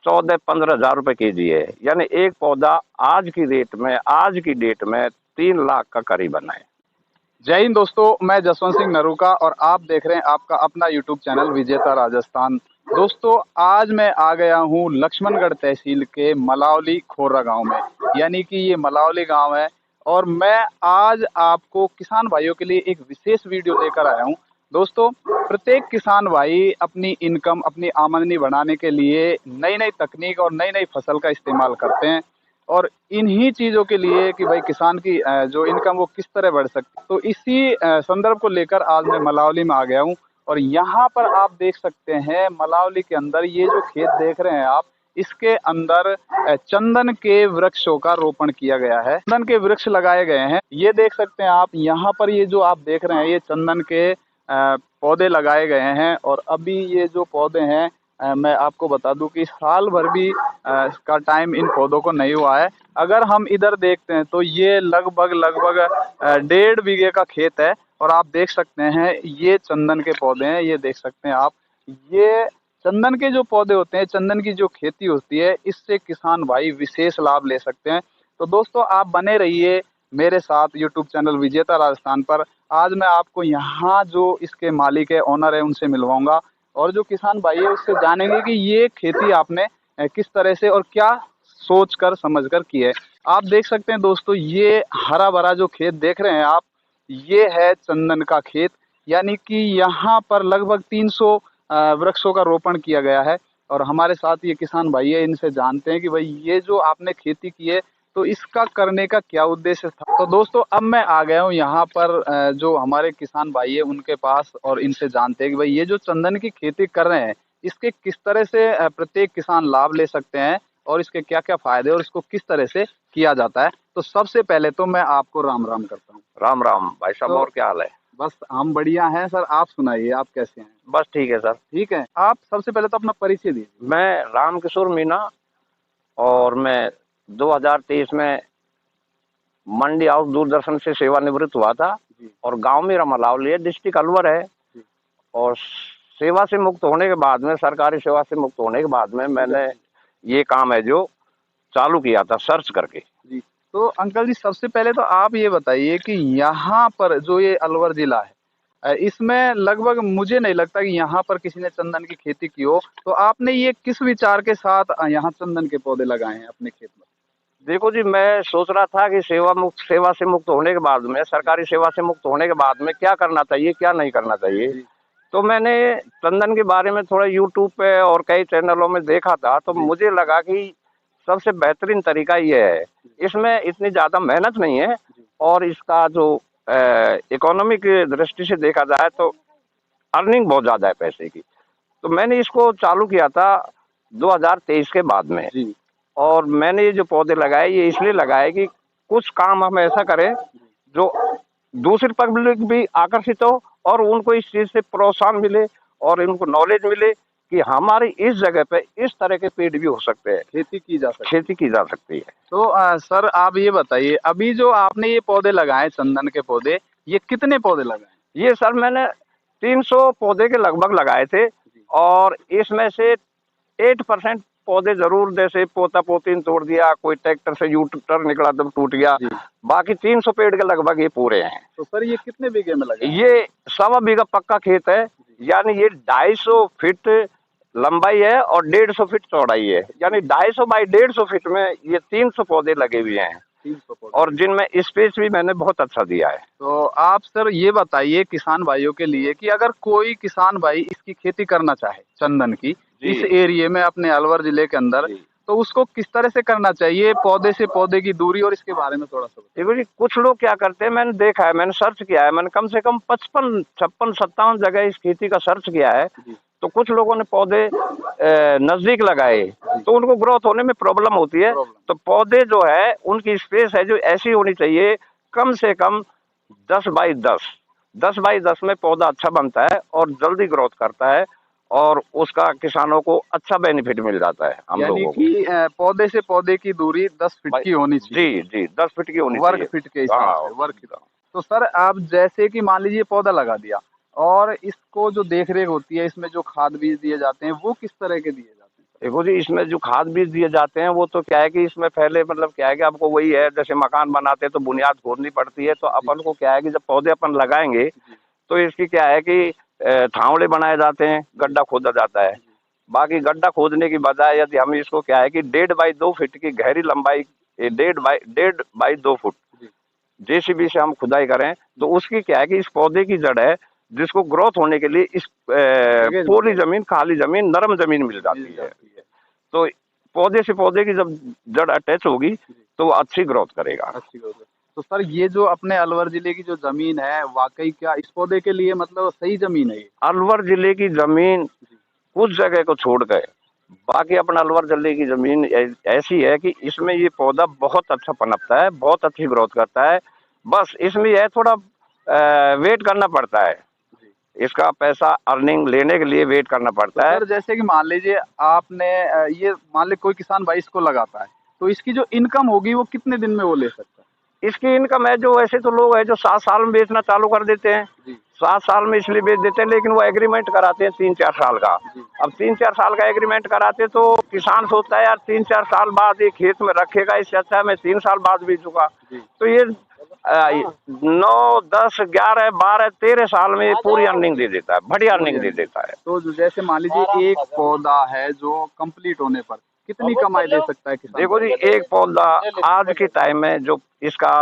14-15 हज़ार रुपए केजी है। यानी एक पौधा आज की डेट में 3 लाख का करीबन है। जय हिंद दोस्तों, मैं जसवंत सिंह नरूका और आप देख रहे हैं आपका अपना यूट्यूब चैनल विजेता राजस्थान। दोस्तों, आज मैं आ गया हूँ लक्ष्मणगढ़ तहसील के मलावली खोरा गांव में, यानी कि ये मलावली गांव है। और मैं आज आपको किसान भाइयों के लिए एक विशेष वीडियो लेकर आया हूँ। दोस्तों, प्रत्येक किसान भाई अपनी इनकम, अपनी आमदनी बढ़ाने के लिए नई नई तकनीक और नई नई फसल का इस्तेमाल करते हैं। और इन्हीं चीज़ों के लिए कि भाई किसान की जो इनकम वो किस तरह बढ़ सकती है, तो इसी संदर्भ को लेकर आज मैं मलावली में आ गया हूँ। और यहाँ पर आप देख सकते हैं मलावली के अंदर ये जो खेत देख रहे हैं आप, इसके अंदर चंदन के वृक्षों का रोपण किया गया है, चंदन के वृक्ष लगाए गए हैं। ये देख सकते हैं आप यहाँ पर, ये जो आप देख रहे हैं ये चंदन के पौधे लगाए गए हैं। और अभी ये जो पौधे हैं मैं आपको बता दूं कि साल भर भी का टाइम इन पौधों को नहीं हुआ है। अगर हम इधर देखते हैं तो ये लगभग 1.5 बीघे का खेत है। और आप देख सकते हैं ये चंदन के पौधे हैं, ये देख सकते हैं आप। ये चंदन के जो पौधे होते हैं, चंदन की जो खेती होती है, इससे किसान भाई विशेष लाभ ले सकते हैं। तो दोस्तों, आप बने रहिए मेरे साथ यूट्यूब चैनल विजेता राजस्थान पर। आज मैं आपको यहाँ जो इसके मालिक है, ओनर है, उनसे मिलवाऊंगा और जो किसान भाई है उससे जानेंगे कि ये खेती आपने किस तरह से और क्या सोच कर समझ कर की है। आप देख सकते हैं दोस्तों, ये हरा भरा जो खेत देख रहे हैं आप, ये है चंदन का खेत। यानी कि यहाँ पर लगभग 300 वृक्षों का रोपण किया गया है। और हमारे साथ ये किसान भाई है, इनसे जानते हैं कि भाई ये जो आपने खेती की है तो इसका करने का क्या उद्देश्य था। तो दोस्तों, अब मैं आ गया हूँ यहाँ पर जो हमारे किसान भाई है उनके पास, और इनसे जानते हैं कि भाई ये जो चंदन की खेती कर रहे हैं इसके किस तरह से प्रत्येक किसान लाभ ले सकते हैं और इसके क्या क्या फायदे और इसको किस तरह से किया जाता है। तो सबसे पहले तो मैं आपको राम राम करता हूँ। राम राम भाई साहब, और क्या हाल है? बस हम बढ़िया हैं सर, आप सुनाइए, आप कैसे हैं? बस ठीक है सर। ठीक है, आप सबसे पहले तो अपना परिचय दीजिए। मैं रामकिशोर मीना, और मैं 2023 में मंडी हाउस दूरदर्शन से सेवानिवृत्त हुआ था। और गांव मेरा मलावली है, डिस्ट्रिक्ट अलवर है। और सेवा से मुक्त होने के बाद में, सरकारी सेवा से मुक्त होने के बाद में, मैंने ये काम है जो चालू किया था सर्च करके। जी, तो अंकल जी, सबसे पहले तो आप ये बताइए कि यहाँ पर जो ये अलवर जिला है, इसमें लगभग मुझे नहीं लगता कि यहाँ पर किसी ने चंदन की खेती की हो। तो आपने ये किस विचार के साथ यहाँ चंदन के पौधे लगाए हैं अपने खेत में? देखो जी, मैं सोच रहा था कि सेवा से मुक्त होने के बाद में, सरकारी सेवा से मुक्त होने के बाद में क्या करना चाहिए, क्या नहीं करना चाहिए। तो मैंने चंदन के बारे में थोड़ा यूट्यूब पे और कई चैनलों में देखा था। तो मुझे लगा कि सबसे बेहतरीन तरीका ये है, इसमें इतनी ज़्यादा मेहनत नहीं है, और इसका जो इकोनॉमिक दृष्टि से देखा जाए तो अर्निंग बहुत ज़्यादा है पैसे की। तो मैंने इसको चालू किया था 2023 के बाद में। और मैंने ये जो पौधे लगाए, ये इसलिए लगाए कि कुछ काम हम ऐसा करें जो दूसरी पब्लिक भी आकर्षित हो और उनको इस चीज़ से प्रोत्साहन मिले और इनको नॉलेज मिले कि हमारी इस जगह पे इस तरह के पेड़ भी हो सकते हैं, खेती की जा सकती है। तो सर, आप ये बताइए, अभी जो आपने ये पौधे लगाए चंदन के पौधे, ये कितने पौधे लगाए? ये सर मैंने 300 पौधे के लगभग लगाए थे। और इसमें से 8% पौधे जरूर, जैसे पोता पोती ने तोड़ दिया, कोई ट्रैक्टर से यू टर्न निकला तब टूट गया। बाकी 300 पेड़ के लगभग ये पूरे हैं। तो सर, ये कितने बीघे में लगे? ये 1.25 बीघा पक्का खेत है। यानी ये 250 फीट लंबाई है और 150 फीट चौड़ाई है। यानी 250 बाई 150 फीट में ये 300 पौधे लगे हुए हैं। 300 पौधे, और जिनमें स्पेस भी मैंने बहुत अच्छा दिया है। तो आप सर ये बताइए किसान भाइयों के लिए कि अगर कोई किसान भाई इसकी खेती करना चाहे चंदन की इस एरिया में, अपने अलवर जिले के अंदर, तो उसको किस तरह से करना चाहिए, पौधे से पौधे की दूरी और इसके बारे में थोड़ा सा देखो जी, कुछ लोग क्या करते हैं, मैंने देखा है, मैंने सर्च किया है, मैंने कम से कम 55, 56, 57 जगह इस खेती का सर्च किया है। तो कुछ लोगों ने पौधे नजदीक लगाए तो उनको ग्रोथ होने में प्रॉब्लम होती है। तो पौधे जो है उनकी स्पेस है जो ऐसी होनी चाहिए, कम से कम 10 बाई 10 में पौधा अच्छा बनता है और जल्दी ग्रोथ करता है, और उसका किसानों को अच्छा बेनिफिट मिल जाता है हम लोगों को। यानी कि पौधे से पौधे की दूरी 10 फीट की होनी चाहिए। जी, 10 फीट की होनी चाहिए, वर्ग फीट के हिसाब से, वर्ग फीट। तो सर, आप जैसे कि मान लीजिए पौधा लगा दिया और इसको जो देख रेख होती है, इसमें जो खाद बीज दिए जाते हैं वो किस तरह के दिए जाते हैं? देखो जी, इसमें जो खाद बीज दिए जाते हैं वो तो क्या है कि इसमें पहले मतलब क्या है कि आपको वही है, जैसे मकान बनाते हैं तो बुनियाद खोदनी पड़ती है, तो अपन को क्या है कि जब पौधे अपन लगाएंगे तो इसकी क्या है कि थावड़े बनाए जाते हैं, गड्ढा खोदा जाता है। बाकी गड्ढा खोदने की बजाय यदि हम इसको क्या है कि 1.5 बाई 2 फीट की गहरी लंबाई, 1.5 बाई 2 फुट जेसीबी से हम खुदाई करें, तो उसकी क्या है कि इस पौधे की जड़ है, जिसको ग्रोथ होने के लिए इस पूरी जमीन, खाली जमीन, नरम जमीन मिल जाती है। तो पौधे से पौधे की जब जड़ अटैच होगी तो वो अच्छी ग्रोथ करेगा। अच्छी बात है। तो सर ये जो अपने अलवर जिले की जो जमीन है, वाकई क्या इस पौधे के लिए मतलब सही जमीन है ये? अलवर जिले की जमीन कुछ जगह को छोड़ गए, बाकी अपना अलवर जिले की जमीन ऐसी है कि इसमें ये पौधा बहुत अच्छा पनपता है, बहुत अच्छी ग्रोथ करता है। बस इसमें यह थोड़ा वेट करना पड़ता है, इसका पैसा अर्निंग लेने के लिए वेट करना तो पड़ता है। सर जैसे कि मान लीजिए आपने ये मान ली कोई किसान भाई इसको लगाता है, तो इसकी जो इनकम होगी वो कितने दिन में वो ले सकता है? इसकी इनकम है जो, ऐसे तो लोग है जो 7 साल में बेचना चालू कर देते हैं, 7 साल में इसलिए बेच देते हैं, लेकिन वो एग्रीमेंट कराते हैं 3-4 साल का। अब 3-4 साल का एग्रीमेंट कराते तो किसान सोचता है यार 3-4 साल बाद ये खेत में रखेगा, इससे अच्छा है मैं 3 साल बाद बेचूंगा। तो ये 9, 10, 11, 12, 13 साल में पूरी अर्निंग दे देता है, बढ़िया अर्निंग दे देता है। तो जैसे मान लीजिए एक पौधा है जो कंप्लीट होने पर कितनी कमाई दे सकता है किसान? देखो जी, एक पौधा आज के टाइम में जो इसका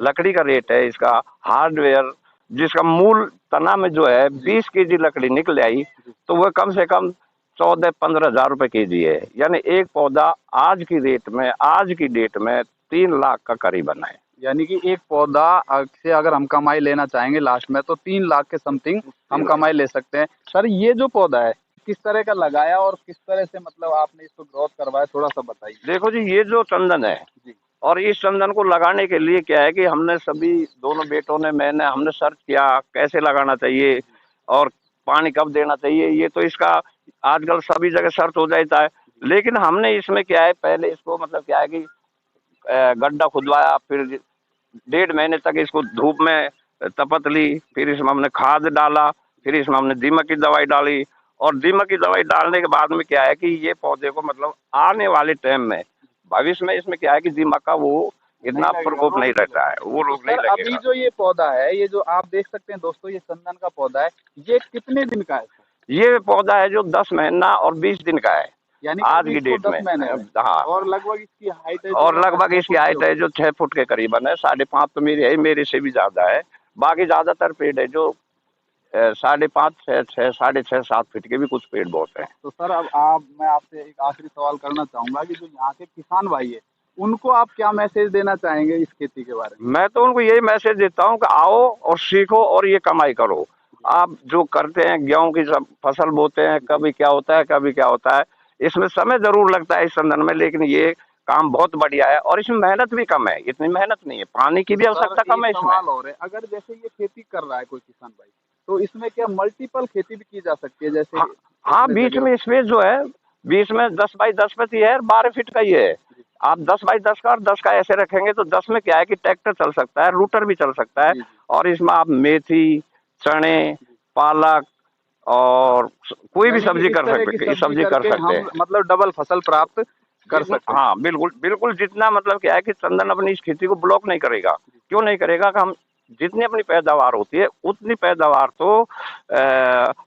लकड़ी का रेट है, इसका हार्डवेयर, जिसका मूल तना में जो है 20 केजी लकड़ी निकल आई, तो वह कम से कम 14-15 हजार रुपए केजी है। यानी एक पौधा आज की रेट में, आज की डेट में 3 लाख का करीबन है। यानी कि एक पौधा से अगर हम कमाई लेना चाहेंगे लास्ट में तो 3 लाख के समथिंग हम कमाई ले सकते हैं। सर ये जो पौधा है किस तरह का लगाया और किस तरह से मतलब आपने इसको ग्रोथ करवाया, थोड़ा सा बताइए। देखो जी, ये जो चंदन है, और इस चंदन को लगाने के लिए क्या है कि हमने सभी, दोनों बेटों ने, हमने सर्च किया कैसे लगाना चाहिए और पानी कब देना चाहिए। ये तो इसका आजकल सभी जगह सर्च हो जाता है, लेकिन हमने इसमें क्या है, पहले इसको मतलब क्या है कि गड्ढा खुदवाया, फिर 1.5 महीने तक इसको धूप में तपत ली, फिर इसमें हमने खाद डाला, फिर इसमें हमने दीमक की दवाई डाली, और दीमक की दवाई डालने के बाद में क्या है कि ये पौधे को मतलब आने वाले टाइम में, भविष्य में इसमें क्या है कि दीमक का वो इतना प्रकोप नहीं रहता है, वो रोग नहीं सर अभी लगेगा। जो ये पौधा है, ये जो आप देख सकते हैं दोस्तों, ये चंदन का पौधा है, ये कितने दिन का है? ये पौधा है जो 10 महीना और 20 दिन का है यानी आज कि की इसको डेट 10 में। महीने हाँ, और लगभग इसकी हाइट है और लगभग इसकी हाइट है जो 6 फुट के करीबन है, 5.5 तो मेरी है, मेरे से भी ज्यादा है। बाकी ज्यादातर पेड़ है जो 5.5, 6, 6.5, 7 फीट के भी कुछ पेड़ बहुत हैं। तो सर अब मैं आपसे एक आखिरी सवाल करना चाहूंगा कि जो यहाँ के किसान भाई है उनको आप क्या मैसेज देना चाहेंगे इस खेती के बारे में? मैं तो उनको यही मैसेज देता हूँ कि आओ और सीखो और ये कमाई करो। आप जो करते हैं, गेहूं की सब फसल बोते हैं, कभी क्या होता है, कभी क्या होता है, इसमें समय जरूर लगता है इस संदर्भ में, लेकिन ये काम बहुत बढ़िया है और इसमें मेहनत भी कम है, इतनी मेहनत नहीं है, पानी की भी आवश्यकता कम है इसमें। सवाल और है, अगर जैसे ये खेती कर रहा है कोई किसान भाई, तो इसमें क्या मल्टीपल खेती भी की जा सकती है? जैसे हाँ, बीच में स्पेस जो है, बीच में 10 बाई 10 पे है, 12 फीट का ही है। आप 10 बाई 10 का और 10 का ऐसे रखेंगे तो 10 में क्या है कि ट्रैक्टर चल सकता है, रूटर भी चल सकता है, और इसमें आप मेथी, चने, पालक और कोई भी सब्जी कर सकते हैं, सब्जी कर सकते हैं, मतलब डबल फसल प्राप्त कर सकते हैं। हाँ बिल्कुल बिल्कुल, जितना मतलब क्या है कि चंदन अपनी इस खेती को ब्लॉक नहीं करेगा। क्यों नहीं करेगा कि हम जितनी अपनी पैदावार होती है उतनी पैदावार तो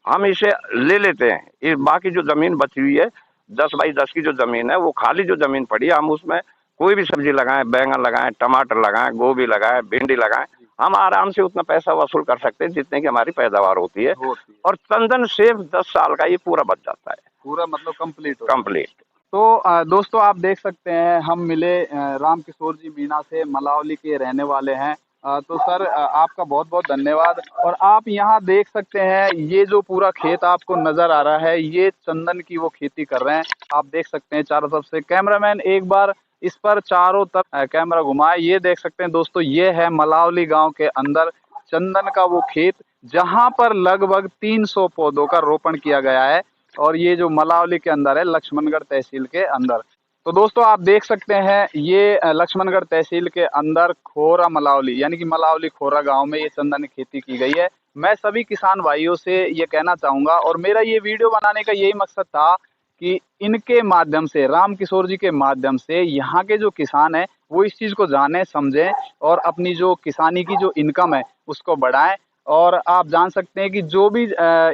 हम इसे ले लेते हैं। ये बाकी जो जमीन बची हुई है, 10 बाई 10 की जो जमीन है, वो खाली जो जमीन पड़ी है, हम उसमें कोई भी सब्जी लगाएं, बैंगन लगाएं, टमाटर लगाएं, गोभी लगाएं, भिंडी लगाएं, हम आराम से उतना पैसा वसूल कर सकते हैं जितने की हमारी पैदावार होती है। और चंदन सिर्फ 10 साल का ये पूरा बच जाता है, पूरा मतलब कंप्लीट कंप्लीट। तो दोस्तों आप देख सकते हैं हम मिले राम किशोर जी मीणा से, मलावली के रहने वाले हैं। तो सर आपका बहुत बहुत धन्यवाद। और आप यहाँ देख सकते हैं ये जो पूरा खेत आपको नजर आ रहा है, ये चंदन की वो खेती कर रहे हैं। आप देख सकते हैं चारों तरफ से, कैमरामैन एक बार इस पर चारों तरफ कैमरा घुमाए। ये देख सकते हैं दोस्तों, ये है मलावली गांव के अंदर चंदन का वो खेत जहां पर लगभग 300 पौधों का रोपण किया गया है, और ये जो मलावली के अंदर है, लक्ष्मणगढ़ तहसील के अंदर। तो दोस्तों आप देख सकते हैं ये लक्ष्मणगढ़ तहसील के अंदर खोरा मलावली यानी कि मलावली खोरा गांव में ये चंदन की खेती की गई है। मैं सभी किसान भाइयों से ये कहना चाहूंगा, और मेरा ये वीडियो बनाने का यही मकसद था कि इनके माध्यम से, राम किशोर जी के माध्यम से यहाँ के जो किसान हैं वो इस चीज़ को जाने समझें और अपनी जो किसानी की जो इनकम है उसको बढ़ाएं। और आप जान सकते हैं कि जो भी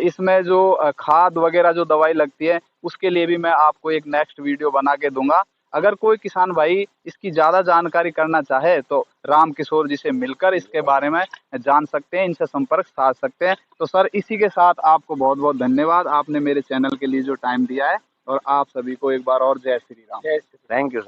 इसमें जो खाद वगैरह जो दवाई लगती है उसके लिए भी मैं आपको एक नेक्स्ट वीडियो बना के दूंगा। अगर कोई किसान भाई इसकी ज़्यादा जानकारी करना चाहे तो राम किशोर जी से मिलकर इसके बारे में जान सकते हैं, इनसे संपर्क साध सकते हैं। तो सर इसी के साथ आपको बहुत बहुत धन्यवाद, आपने मेरे चैनल के लिए जो टाइम दिया है। और आप सभी को एक बार और जय श्री राम। Thank you.